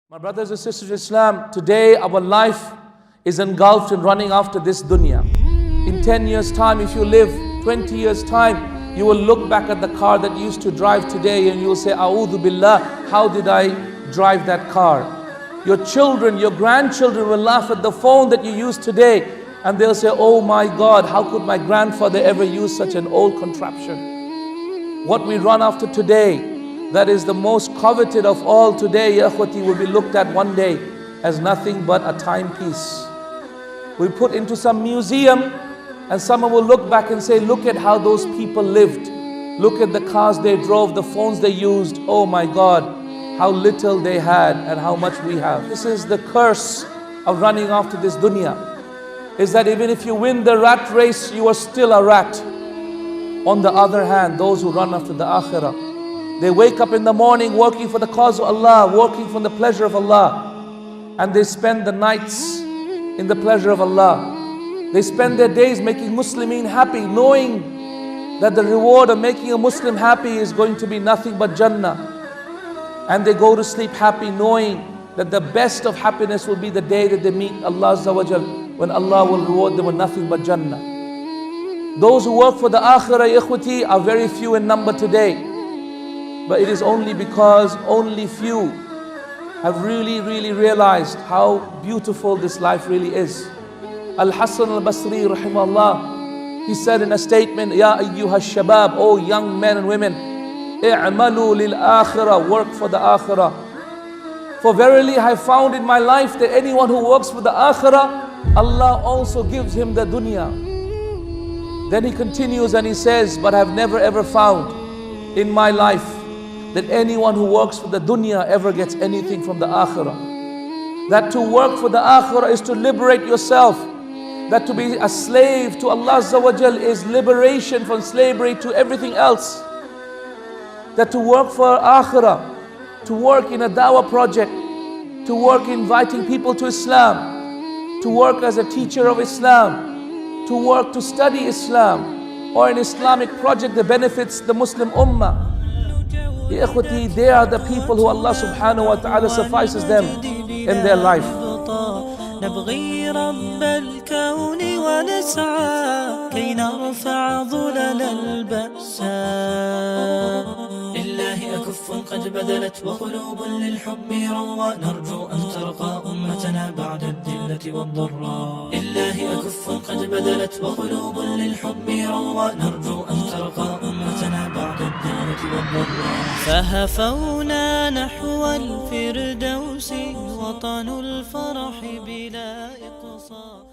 My brothers and sisters in Islam, today our life is engulfed in running after this dunya. In 10 years time, if you live 20 years time, you will look back at the car that you used to drive today and you will say, A'udhu Billah, how did I drive that car? Your children, your grandchildren will laugh at the phone that you use today and they'll say, oh my God, how could my grandfather ever use such an old contraption? What we run after today, that is the most coveted of all today, ya akhwati, will be looked at one day as nothing but a timepiece. We put into some museum and someone will look back and say, look at how those people lived. Look at the cars they drove, the phones they used. Oh my God, how little they had and how much we have. This is the curse of running after this dunya, is that even if you win the rat race, you are still a rat. On the other hand, those who run after the akhirah, they wake up in the morning working for the cause of Allah, working for the pleasure of Allah. And they spend the nights in the pleasure of Allah. They spend their days making Muslimin happy, knowing that the reward of making a Muslim happy is going to be nothing but Jannah. And they go to sleep happy, knowing that the best of happiness will be the day that they meet Allah Azza wa Jal, when Allah will reward them with nothing but Jannah. Those who work for the akhirah, ikhwati, are very few in number today. But it is only because only few have really realized how beautiful this life really is. Al-Hasan al-Basri rahimahullah, he said in a statement, Ya ayyuha shabab, oh young men and women, i'malu lil akhirah, work for the akhirah. For verily I found in my life that anyone who works for the akhirah, Allah also gives him the dunya. Then he continues and he says, but I've never ever found in my life that anyone who works for the dunya ever gets anything from the akhirah. That to work for the akhirah is to liberate yourself. That to be a slave to Allah Azza wa Jal is liberation from slavery to everything else. That to work for akhirah, to work in a dawah project, to work inviting people to Islam, to work as a teacher of Islam, to work to study Islam, or an Islamic project that benefits the Muslim ummah. Ya ikhwati, they are the people who Allah subhanahu wa ta'ala suffices them in their life. نبغي رب الكون ونسعى كي نرفع ظلل البأساء. لله أكف قد بذلت وقلوب للحب روى نرجو أن ترقى أمتنا بعد الذلة والضراء. لله أكف قد بذلت وقلوب للحب روى نرجو أن ترقى أمتنا بعد الذلة والضراء. فهفونا نحو الفردوس وطن الفرح بلا إقصاء.